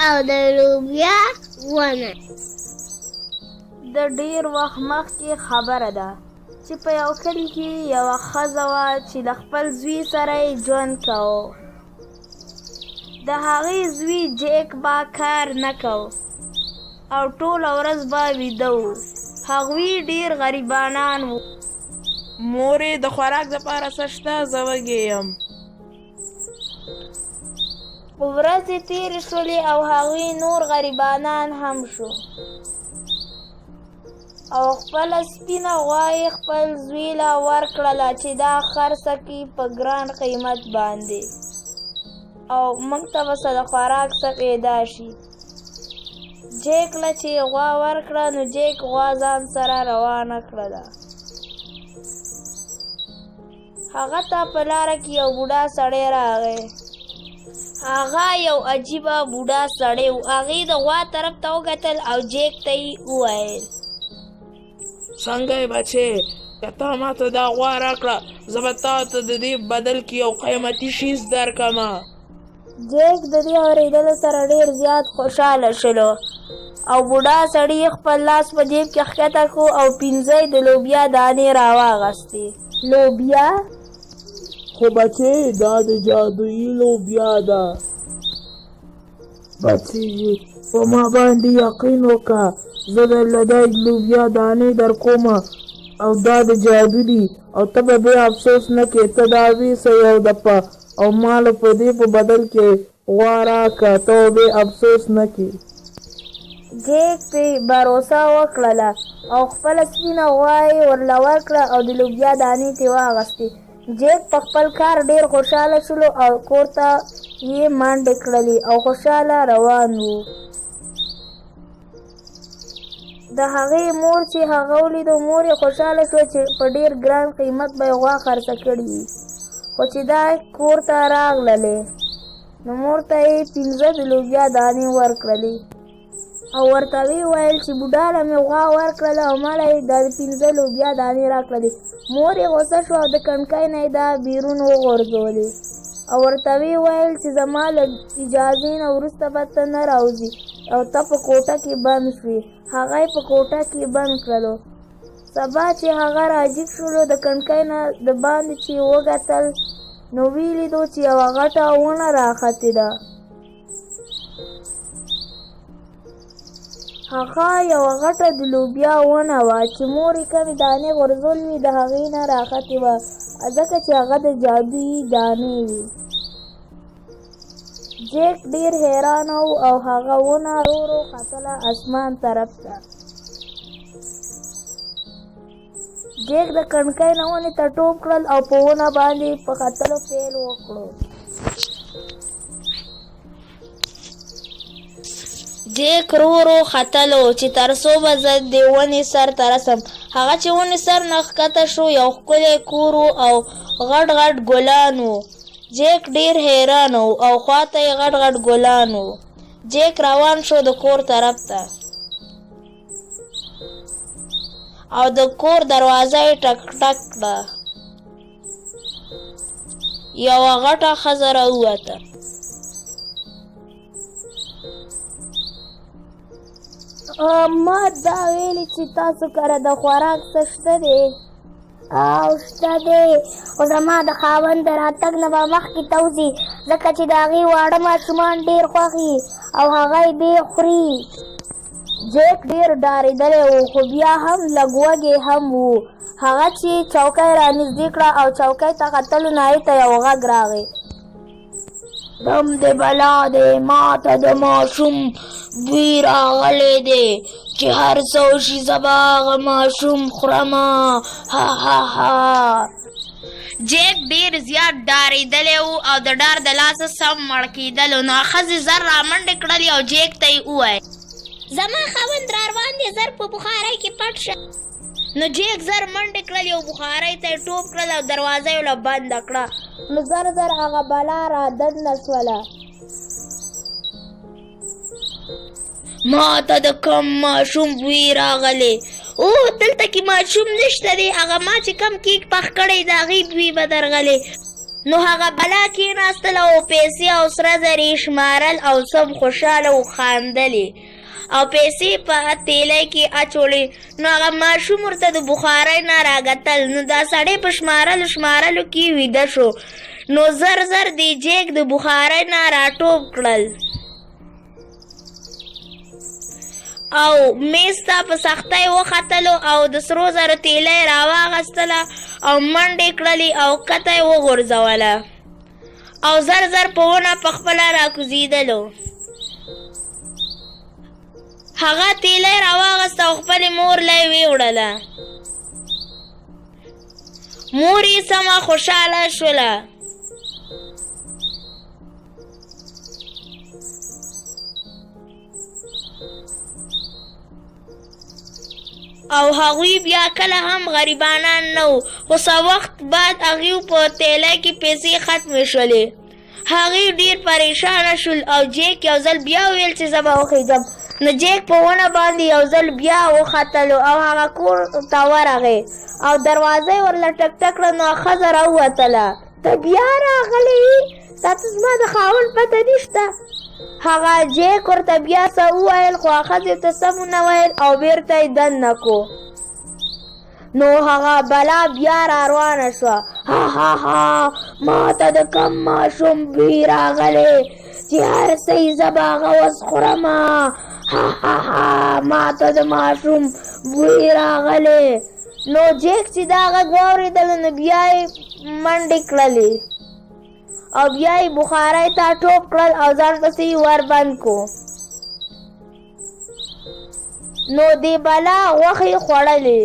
او د لوبیا ونه. د ډیر وخت مخکې خبره ده چې په یو کلي کې یوه ښځه وه چې د خپل زوی سره یې ژوند کوه. د هغې زوی جیک به کار نه کوه او ټوله ورځ به ویده و. هغوی ډیر غریبانان وو. مورې د خوراک دپاره څه شته؟ زه وږې یم. ورځې تېرې شولې او هغوی نور غریبانان هم شو او خپله سپینه غوا یې خپل زوی له ورکړله چې دا خرڅه کړي په ګران قیمت باندې او موږ ته به څه د خوراک څه پیدا شي. جیک له چې غوا ورکړه نو جیک غوا ځان سره روانه کړله. هغه ته په لاره کې یو بوډا سړی راغی. هغه یو عجیبه بوډا سړی و. هغې د غوا طرف ته وکتل او جیک ته یې وویل څنګه یې بچې؟ که تا ما ته دا غوا راکړه زه به تا ته د دې بدل کې یو قیمتي شیز درکړمه. جیک د دې اورېدلو سره ډېر زیات خوشحاله شلو او بوډا سړي خپل لاس په جیب کې ښکته کړو او 5 د لوبیا دانې راواغستې. لوبیا؟ خو بچې دا د جادویي لوبیا ده. بچې په ما باندې یقین وکړه، زه درله دا لوبیا دانې در کومه او دا د جادو دي او ته به بیا افسوس نه کې. ته دا ویسه یو دفعه او ماله په دې په بدل کې غوا راکړه، ته به افسوس نه کې. جیک پرې باروسه وکړله او خپله سپینه غوا یې ورله ورکړه او د لوبیا دانې ترې واغستې. جیک په خپل کار ډېر خوشحاله شولو او کور ته یې منډې کړلې او خوشحاله روان و. د هغې مور چې هغه ولیدو، مور یې خوشحاله شوه چې په ډېر ګران قیمت به یې غوا خرڅه کړې وي، خو چې دا کور ته راغللې نو مور ته یې 15 د لوبیا دانې ورکړلې او ورته ویې ویل چې بوډا له مې غوا ورکړله او ما له یې دا 15 لوبیا دانې راکړلې. مور یې غوسه شوه او د کړکۍ نه یې دا بیرون وغورځولې او ورته ویې ویل چې زما له اجازې نه وروسته به ته نه راوځې او ته په کوټه کې بند شوې. هغه یې په کوټه کې بند کړلو. سبا چې هغه راجیګ شولو د کړکۍ نه د باندې چې وکتل نو ویې لیدو چې یوه غټه ونه راختې ده. هغه یوه غټه د لوبیا ونه وه چې مور یې کمې دانې غورځولې وې د هغې نه راختې وه، ځکه چې هغه د جادویي دانې وې. جیک ډېر حیرانه و او هغه ونه ورو ورو ختله اسمان طرف ته. جیک د کړکۍ نه ونې ته ټوپ کړل او په ونه باندې په ختلو پیل وکړو. جیک رو رو ختلو چې تر څو به زه د ونې سر ته رسم. هغه چې ونې سر نه ښکته شو یو ښکلی کور و او غټ غټ ګلان و. جیک ډېر حیران و او خواته یې غټ غټ ګلان و. جیک روان شو د کور طرف ته او د کور دروازه یې ټک ټک کړه. یوه غټه ښځه راووته. ما دا ویلي چې تاسو کره د خوراک څه شته دی؟ او شته دی، خو زما د خاوند د راتګ نه به مخکې ته وځي، ځکه چې د هغې واړه ماشومان ډېر خوښ وي او هغه یې ډېر خوري. جیک ډېر ډارېدلی و خو بیا هم لږ وږی هم و. هغه چې چوکۍ رانږدې کړه او چوکۍ ته کتلو نو هغې ته یو غږ راغی. دم د بلا دی، ما ته د ماشوم بوی راغلی دی چې هر څه وشي زه به هغه ماشوم خورمه. ها ها ها. جیک ډېر زیات ډارېدلی و او د ډار د لاسه سم مړ کېدلو نو ښځې زر رامنډې کړلې او جیک ته یې وویل زما خاوند را روان دی، زر په بخارۍ کې پټ شه. نو جیک زر منډې کړلې او بخارۍ ته یې ټوپ کړل او دروازه یې له بنده کړه. نو زر زر هغه بلا را دننه شوله. ما ته د کم ماشوم بوی راغلی. او دلته کې ماشوم نشته دی، هغه ما چې کم کیک پخ کړی د هغې بوی به درغلی. نو هغه بلا کېناستله او پیسې او سره زر یې شمارل او سم خوشحاله او خاندلې او پیسې په تیلی کې اچولې. نو هغه ماشوم ورته د بخارۍ نه راګتل. نو دا سړی په شمارلو کې ویده شو. نو زر زر د جیک د بخارۍ نه راټوپ کړل او میز ته په سختۍ وختلو او د سرو زرو تیلی راواغستله او منډې کړلې او کته یې وغورځوله او زر زر په ونه په خپله راکوزېدلو. هغه تیلی راواغسته او خپلې مور له یې ویوړله. مور یې سمه خوشحاله شوله. او هغوی بیا کله هم غریبانان نه وو، خو څه وخت بعد هغوی په تیلی کې پیسې ختمې شولې. هغوی ډېر پریشانه شول او جیک یو ځل بیا وویل چې زه به وخېږم. نو جیک په ونه باندې یو ځل بیا وختلو او هغه کور ته ورغی او دروازه یې ورله ټک ټک کړه. نو ښځه راووتله. ته بیا راغلی یې؟ تا ته زما د خاوند پته نشته؟ هغه جیک ورته بیا څه وویل خو ښځې ته څه ونه ویل او بېرته یې دننه کو. نو هغه بلا بیا را روانه شوه. ها ها ها ما ته د کم ماشوم بوی راغلی چې هر څه یې زه به هغه اوس خورمه. ها ها ها ما ته د ماشوم بوی راغلی. نو جیک چې دا غږ واورېدل نو بیا یې منډې کړلې او بیا یې بخارۍ ته ټوپ کړل او ځان پسې یې ور بند کو. نو دې بلا غوښې خوړلې.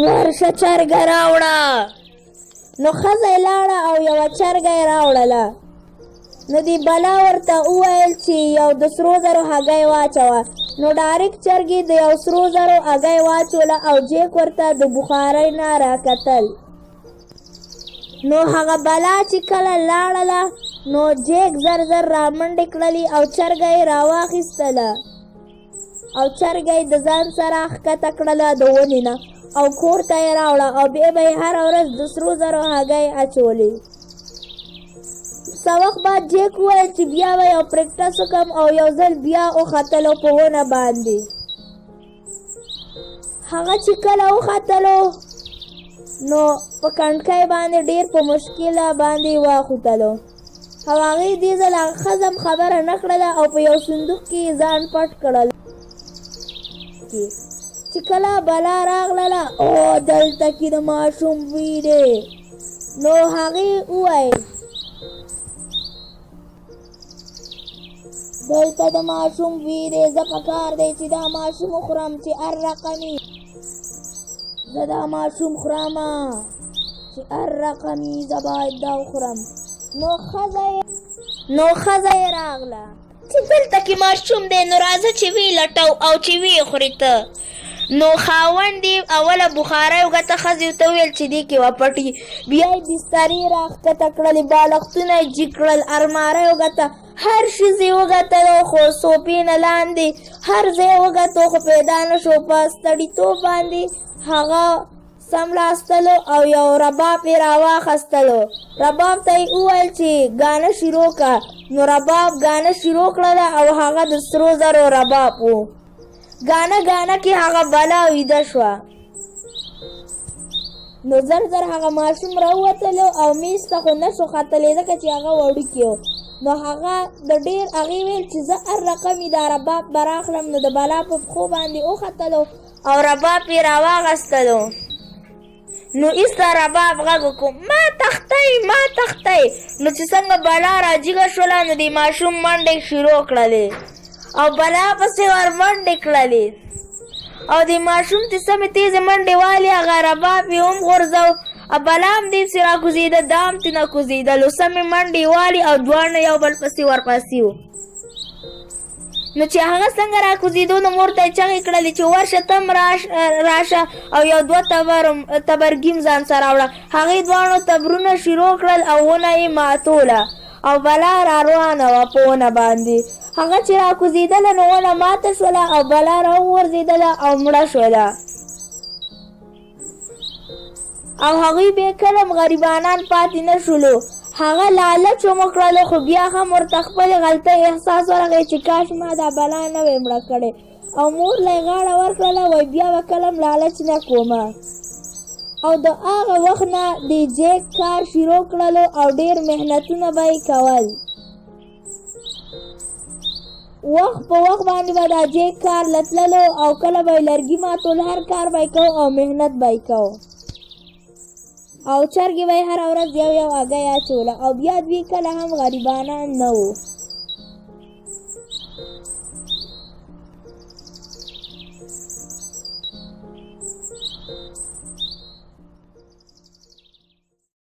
ورشه چرګه راوړه. نو ښځه یې لاړه او یوه چرګه یې راوړله. نو دې بلا ورته وویل چې یو د سرو زرو هګۍ واچوه. نو ډایرکټ چرګې د یو سرو زرو هګۍ واچوله او جیک ورته د بخارۍ نه راکتل. نو هغه بلا چې کله لاړله نو جیک زر زر رامنډې کړلې او چرګه یې راواخیستله او چرګه یې د ځان سره ښکته کړله د ونې نه او کور ته یې راوړه او بیا به یې هره ورځ د سرو زرو هګۍ اچولې. څه وخت بعد جیک وویل چې بیا به یو پریکټس وکړم او یو ځل بیا وختلو په ونه باندې. هغه چې کله وختلو نو په کڼکۍ باندې ډېر په مشکله باندې واخوتلو او هغې دې ځل هغه ښځه هم خبره نه کړله او په یو صندوق کې یې ځان پټ کړل. چې کله بلا راغلله او دلته کې د ماشوم بوی دی. نو هغې وویل دلته د ماشوم بوی دی، زه په کار دی چې دا ماشوم وخورم چې هر رقمي زه دا ماشوم خورمه چې هر رقمي زه باید دا وخورم. نو ښځه یې راغله چې دلته کې ماشوم دی نو راځه چې ویې لټو او چې ویې خورې ته. نو خاوند یې اوله بخارۍ وګته، ښځې ورته وویل چې دې کې وپټي. بیا یې بسترې راښکته کړلې، بالښتونه یې جګ کړل، المارۍ وګته، هر شیز یې وګتلو خو صوفې نه لاندې هر ځای وګتو خو پیدا نه شو. په ستړیتوب باندې هغه سملاستلو او یو رباب یې راواخیستلو. رباب ته یې وویل چې ګانه شروع کړه. نو رباب ګانه شروع کړله او هغه د سرو زرو رباب و. ګانه ګانه کې هغه بلا ویده شوه. نو زر زر هغه ماشوم راووتلو او میز ته خو نه شو ختلی ځکه چې هغه وړوکی و. نو هغه د ډېر هغې ویل چې زه هر رقمې دا رباب به راخلم. نو د بلا په پښو باندې وختلو او رباب یې راواغستلو. نو ایسته رباب غږ وکړو ما تختی ما تختی. نو چې څنګه بلا راجیګه شوله نو د ماشوم منډې شروع کړلې او بلا پسې ور منډې کړلې او د ماشوم چې سمې تیزې منډې والې هغه رباب یې هم غورځو او بلا هم دې پسې راکوزېده دا هم ترې نه کوزېدلو. سمې منډې والې او دواړه یو بل پسې ورپسې وو. نو چې هغه څنګه راکوزېدو نو مور ته یې چغې کړلې چې ورشه ته هم راشه او یو دوه تبرګیم ځان سره وړه. هغې دواړو تبرونه شروع کړل او ونه یې ماتوله او بلا را روانه وه په ونه باندې. هغه چې راکوزېدله نو ونه ماته شوله او بلا راوغورځېدله او مړه شوله. او هغوی بیا کلم غریبانان پاتې نه شولو. هغه لالچ ومکړلو خو بیا هم ورته خپلې غلطۍ احساس ورغی چې کاش ما دا بلا نه وی مړه کړې او مور له یې غاړه ورکړله وایي بیا به کلم لالچ نه کومه. او د هغه وخت نه د جیک کار شروع کړلو او ډېر محنتونه به یې کول. وخت په وخت باندې به دا جیک کار له تللو او کله به یې لرګي ماتول، هر کار به یې کوو او محنت به یې کوو او چرګې به یې هره ورځ یو یو هګۍ اچوله او بیا دوی کله هم غریبانان نه وو.